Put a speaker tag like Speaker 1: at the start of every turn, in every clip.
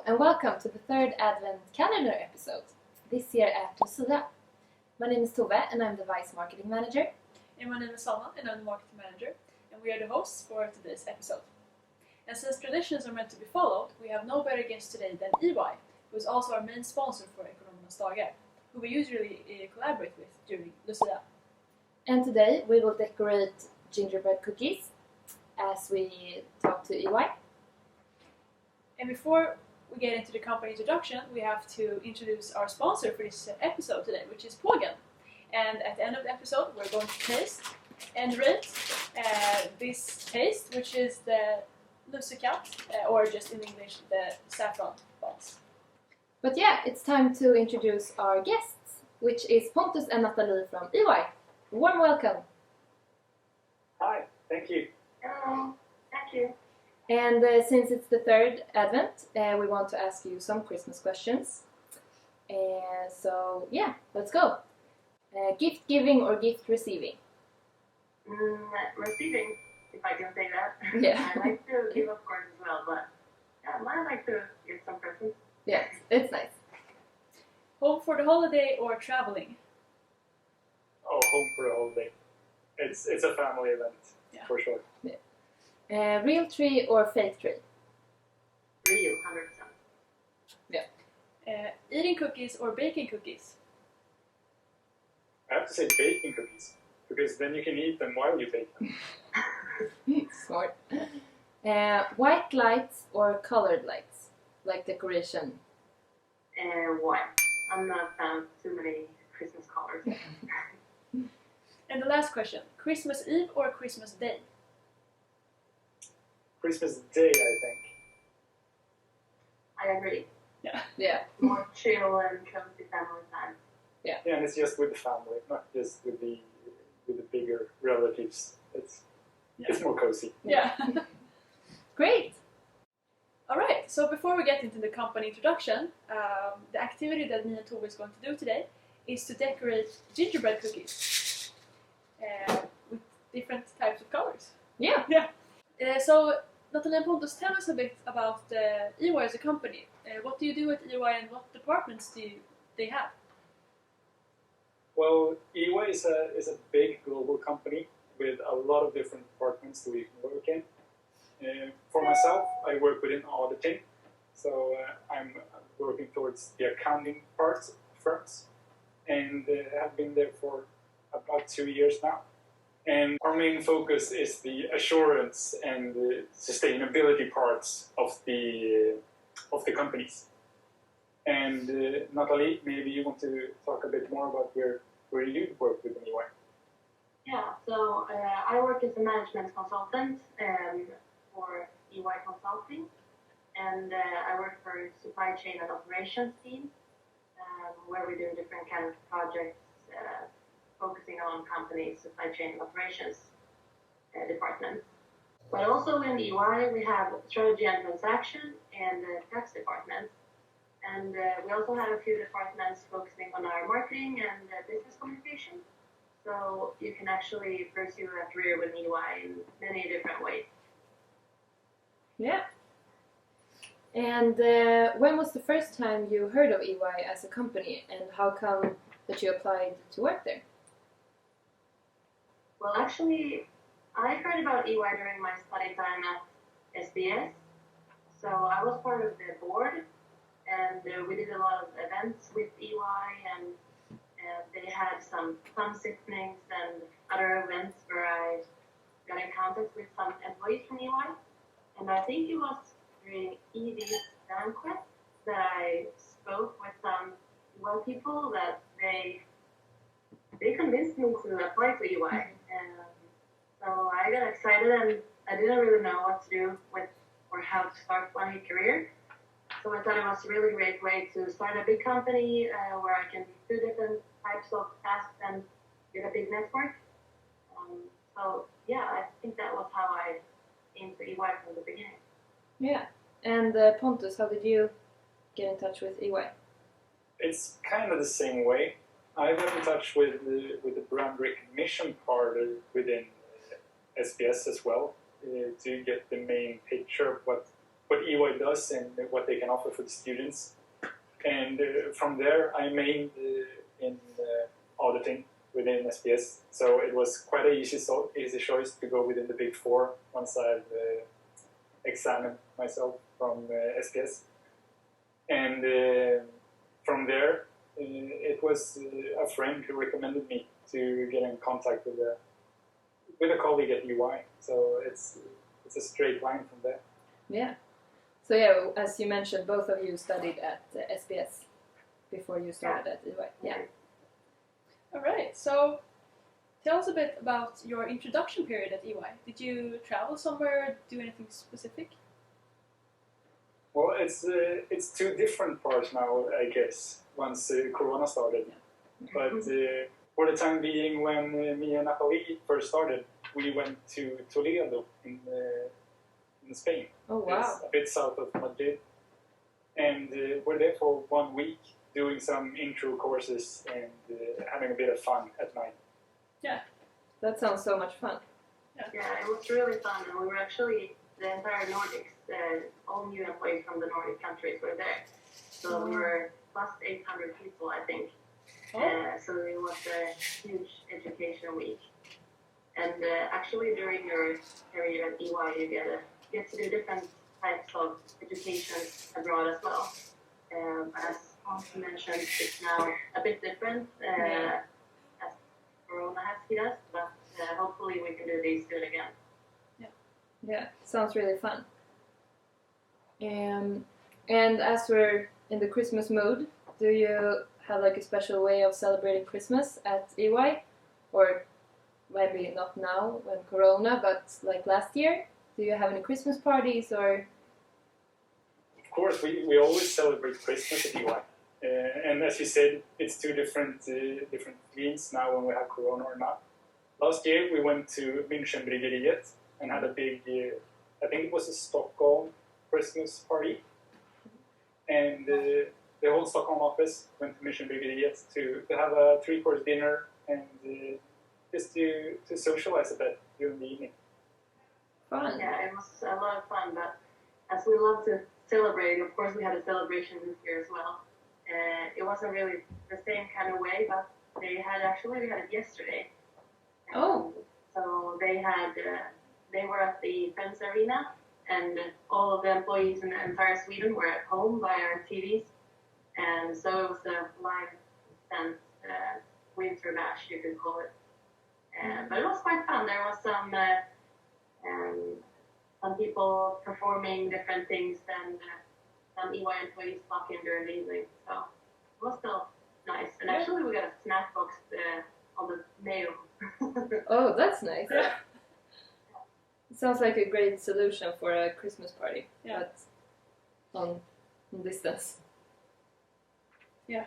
Speaker 1: and welcome to the third Advent calendar episode, this year at Lucia. My name is Tove and I'm the Vice Marketing Manager.
Speaker 2: And my name is Salma and I'm the Marketing Manager, and we are the hosts for today's episode. And since traditions are meant to be followed, we have no better guest today than EY, who is also our main sponsor for Ekonomernas Dagar, who we usually collaborate with during Lucia.
Speaker 1: And today we will decorate gingerbread cookies as we talk to EY.
Speaker 2: And before we get into the company introduction, we have to introduce our sponsor for this episode today, which is Pågen. And at the end of the episode, we're going to taste and rate this taste, which is the lussekatt, or just in English, the saffron buns.
Speaker 1: But yeah, it's time to introduce our guests, which is Pontus and Nathalie from EY. Warm welcome!
Speaker 3: Hi, thank you.
Speaker 4: Hello, thank you.
Speaker 1: And since it's the third Advent, we want to ask you some Christmas questions. So yeah, let's go. Gift giving or gift receiving?
Speaker 4: Receiving, if I can say that.
Speaker 1: Yeah.
Speaker 4: I like to give, of course, as well, but yeah, I like to give some presents.
Speaker 1: Yes, it's nice.
Speaker 2: Home for the holiday or traveling?
Speaker 3: Oh, home for a holiday. It's a family event, for sure.
Speaker 1: Yeah. Real tree or fake tree?
Speaker 4: Real, 100%.
Speaker 1: Yeah.
Speaker 2: Eating cookies or baking cookies?
Speaker 3: I have to say baking cookies, because then you can eat them while you bake them.
Speaker 1: Smart. White lights or colored lights, like decoration?
Speaker 4: White. I'm not a fan of too many Christmas colors.
Speaker 2: And the last question, Christmas Eve or Christmas Day?
Speaker 3: Christmas Day, I think.
Speaker 4: I agree.
Speaker 1: Yeah.
Speaker 4: More chill and cozy family time.
Speaker 3: Yeah, and it's just with the family, not just with the bigger relatives. It's more cozy.
Speaker 2: Yeah.
Speaker 1: Great!
Speaker 2: Alright, so before we get into the company introduction, the activity that me and Tove is going to do today is to decorate gingerbread cookies with different types of colors.
Speaker 1: Yeah.
Speaker 2: So, Nathalie and Pontus, tell us a bit about EY as a company. What do you do at EY and what departments do they have?
Speaker 3: Well, EY is a big global company with a lot of different departments that we can work in. For myself, I work within auditing, so I'm working towards the accounting parts of firms, and have been there for about 2 years now. And our main focus is the assurance and the sustainability parts of the companies. And Nathalie, maybe you want to talk a bit more about where you work within EY.
Speaker 4: Yeah, so I work as a management consultant for EY Consulting, and I work for supply chain and operations team, where we do different kind of projects focusing on companies' supply chain and operations departments. But also in EY we have strategy and transaction and tax departments, and we also have a few departments focusing on our marketing and business communication. So you can actually pursue a career with EY in many different ways.
Speaker 1: Yeah. And when was the first time you heard of EY as a company, and how come that you applied to work there?
Speaker 4: Well, actually, I heard about EY during my study time at SBS. So I was part of the board, and we did a lot of events with EY, and they had some sittings and other events where I got in contact with some employees from EY. And I think it was during ED's banquet that I spoke with some EY people that they convinced me to apply to EY. So I got excited, and I didn't really know what to do with or how to start my career. So I thought it was a really great way to start a big company where I can do different types of tasks and get a big network. So yeah, I think that was how I came to EY from the beginning.
Speaker 1: Yeah. And Pontus, how did you get in touch with EY?
Speaker 3: It's kind of the same way. I got in touch with the brand recognition part within SBS as well, to get the main picture of what what EY does and what they can offer for the students. And from there, I mained in auditing within SBS. So it was quite an easy choice to go within the Big Four once I've examined myself from SBS. And from there, it was a friend who recommended me to get in contact with a colleague at EY. So it's a straight line from there.
Speaker 1: Yeah. So yeah, as you mentioned, both of you studied at SBS before you started at EY. Yeah.
Speaker 2: All right. So tell us a bit about your introduction period at EY. Did you travel somewhere, do anything specific?
Speaker 3: Well, it's two different parts now, I guess, once Corona started.
Speaker 2: Yeah.
Speaker 3: But for the time being, when me and Nathalie first started, we went to Toledo in Spain.
Speaker 1: Oh wow!
Speaker 3: It's a bit south of Madrid, and we're there for 1 week doing some intro courses and having a bit of fun at night.
Speaker 2: Yeah,
Speaker 1: that sounds so much fun.
Speaker 4: Yeah, it was really fun, and we were actually the entire Nordics. All new employees from the Nordic countries were there, so we were plus 800 people, I think. So it was a huge education week. And actually, during your period at EY, you get to do different types of education abroad as well. As Hans mentioned, it's now a bit different as Corona has hit us, but hopefully we can do these soon again.
Speaker 1: Yeah, sounds really fun. And as we're in the Christmas mood, do you have like a special way of celebrating Christmas at EY? Or maybe not now when Corona, but like last year? Do you have any Christmas parties or?
Speaker 3: Of course, we always celebrate Christmas at EY. And as you said, it's two different themes now when we have Corona or not. Last year we went to Münchenbryggeriet and had a big, I think it was a Stockholm Christmas party. And the whole Stockholm office went to Münchenbryggeriet to have a 3-course dinner and just to socialize a bit during the evening.
Speaker 1: Fun.
Speaker 4: Yeah, it was a lot of fun, but as we love to celebrate, of course we had a celebration this year as well. It wasn't really the same kind of way, but we had it yesterday. So they were at the Friends Arena, and all of the employees in the entire Sweden were at home via our TVs. And so it was a live sense winter bash, you could call it. But it was quite fun. There was some people performing different things, and some EY employees talking during the evening. So it was still nice. And actually we got a snack box on the mail.
Speaker 1: Oh, that's nice. Yeah. It sounds like a great solution for a Christmas party, but on distance.
Speaker 2: Yeah.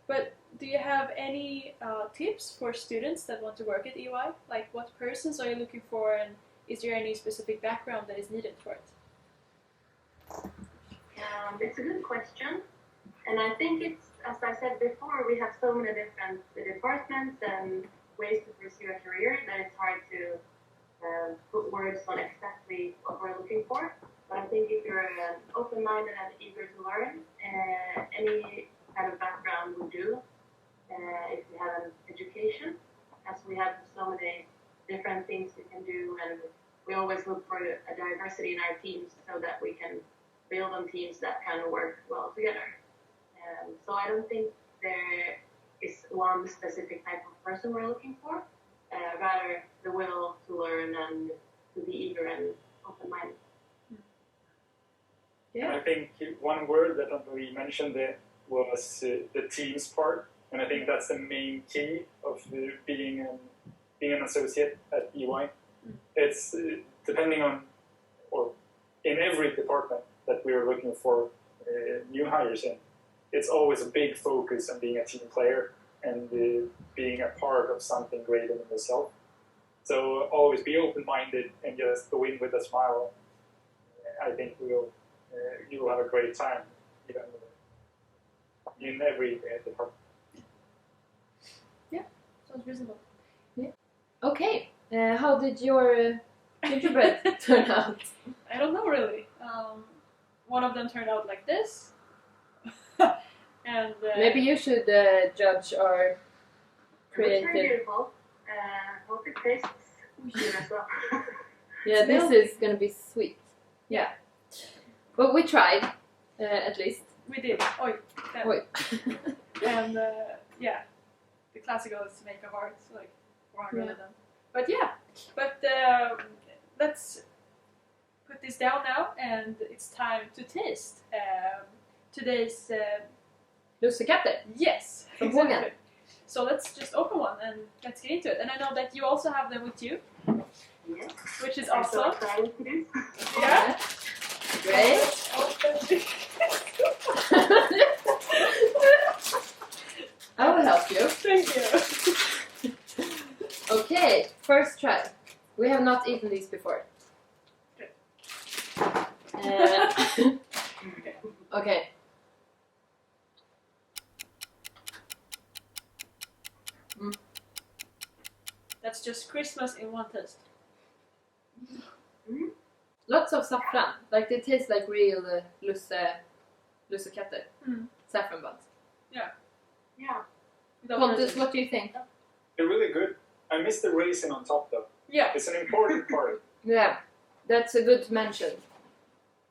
Speaker 2: But do you have any tips for students that want to work at EY? Like, what persons are you looking for, and is there any specific background that is needed for it?
Speaker 4: It's a good question. And I think it's, as I said before, we have so many different departments and ways to pursue a career that it's hard to put words on exactly what we're looking for. But I think if you're open-minded and eager to learn, any kind of background will do. If you have an education, as we have so many different things we can do, and we always look for a diversity in our teams so that we can build on teams that kind of work well together. So I don't think there is one specific type of person we're looking for, rather the will to learn and to be eager and open-minded.
Speaker 3: Yeah. I think one word that Anne-Marie mentioned there was the teams part, and I think that's the main key of being an associate at EY. It's depending on, or in every department that we're looking for new hires in, it's always a big focus on being a team player and being a part of something greater than yourself. So always be open-minded and just go in with a smile. I think you will have a great time, even in every department.
Speaker 2: Yeah, sounds reasonable.
Speaker 1: Yeah. Okay, how did your gingerbread turn out?
Speaker 2: I don't know really. one of them turned out like this. And
Speaker 1: Maybe you should judge our
Speaker 4: It looks very
Speaker 1: creative.
Speaker 4: beautiful. Hope it tastes good as well.
Speaker 1: Yeah, this
Speaker 2: Smells-
Speaker 1: is gonna be sweet. Yeah, but we tried at least.
Speaker 2: we did. Oi.
Speaker 1: Wait.
Speaker 2: And yeah, the classical is to make a heart, like 400
Speaker 1: Yeah.
Speaker 2: of them. But yeah, let's put this down now, and it's time to taste today's.
Speaker 1: Lussekatter.
Speaker 2: Yes,
Speaker 1: From
Speaker 2: exactly.
Speaker 1: Hågan.
Speaker 2: So let's just open one and let's get into it. And I know that you also have them with you,
Speaker 4: Yes.
Speaker 2: which is
Speaker 4: I'm so
Speaker 2: awesome.
Speaker 4: excited for this.
Speaker 2: Yeah.
Speaker 1: Great.
Speaker 2: Let's open.
Speaker 1: I will help you.
Speaker 2: Thank you.
Speaker 1: Okay, first try. We have not eaten these before.
Speaker 2: Good.
Speaker 1: Okay.
Speaker 2: That's just Christmas in one taste.
Speaker 1: Lots of saffron. Like they taste like real lussekatter.
Speaker 2: Mm.
Speaker 1: Saffron buns.
Speaker 4: Yeah.
Speaker 2: Without
Speaker 1: Pontus,
Speaker 2: raisins.
Speaker 1: what do you think?
Speaker 3: They're really good. I missed the raisin on top though.
Speaker 2: Yeah.
Speaker 3: It's an important part.
Speaker 1: Yeah, that's a good mention.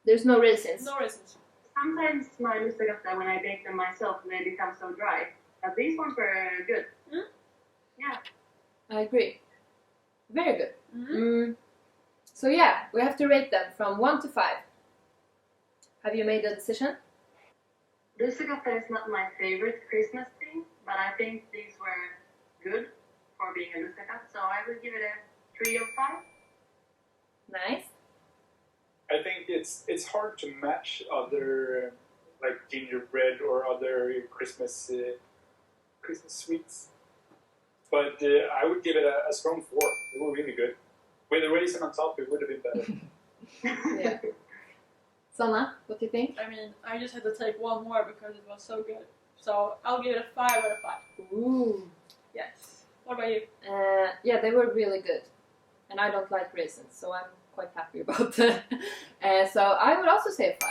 Speaker 1: There's no raisins.
Speaker 2: No raisins.
Speaker 4: Sometimes my lussekatter, when I bake them myself, they become so dry. But these ones were good.
Speaker 1: I agree. Very good.
Speaker 2: Mm-hmm.
Speaker 1: So yeah, we have to rate them from 1 to 5. Have you made a decision?
Speaker 4: Lussekatter is not my favorite Christmas thing, but I think these were good for being a lussekatter, so I would give it a 3 of 5.
Speaker 1: Nice.
Speaker 3: I think it's hard to match other like gingerbread or other Christmas sweets. But I would give it a strong 4. They were really good. With a raisin on top, it would have been better.
Speaker 1: Yeah. Sanna, what do you think?
Speaker 2: I mean, I just had to take one more because it was so good. So I'll give it a 5 out of 5.
Speaker 1: Ooh.
Speaker 2: Yes. What about you?
Speaker 1: Yeah, they were really good. And I don't like raisins, so I'm quite happy about that. So I would also say a 5.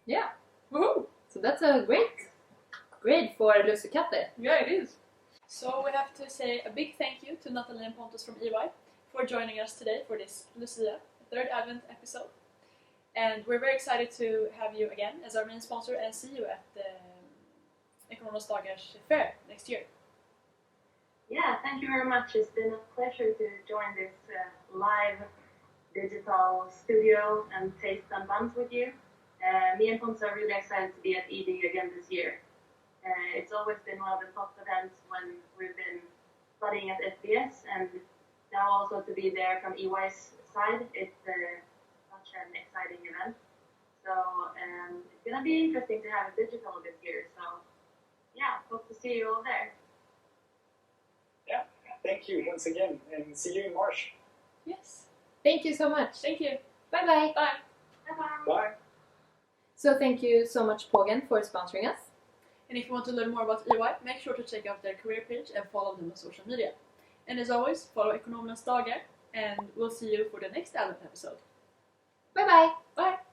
Speaker 1: Yeah.
Speaker 2: Woohoo!
Speaker 1: So that's a great grade for lussekatter.
Speaker 2: Yeah, it is. So we have to say a big thank you to Natalie and Pontus from EY for joining us today for this Lucia 3rd Advent episode. And we're very excited to have you again as our main sponsor and see you at the Ekonomernas Dagar fair next year.
Speaker 4: Yeah, thank you very much. It's been a pleasure to join this live digital studio and taste some buns with you. Me and Pontus are really excited to be at ED again this year. It's always been one of the top events when we've been studying at SBS, and now also to be there from EY's side, it's such an exciting event. So it's going to be interesting to have it digital this year. So yeah, hope to see you all there.
Speaker 3: Yeah, thank you once again, and see you in March.
Speaker 2: Yes.
Speaker 1: Thank you so much.
Speaker 2: Thank you.
Speaker 1: Bye bye.
Speaker 2: Bye.
Speaker 4: Bye-bye.
Speaker 3: Bye.
Speaker 1: So thank you so much, Pågen, for sponsoring us.
Speaker 2: And if you want to learn more about EY, make sure to check out their career page and follow them on social media. And as always, follow Ekonomernas Dagar, and we'll see you for the next Advent episode.
Speaker 1: Bye bye.
Speaker 2: Bye!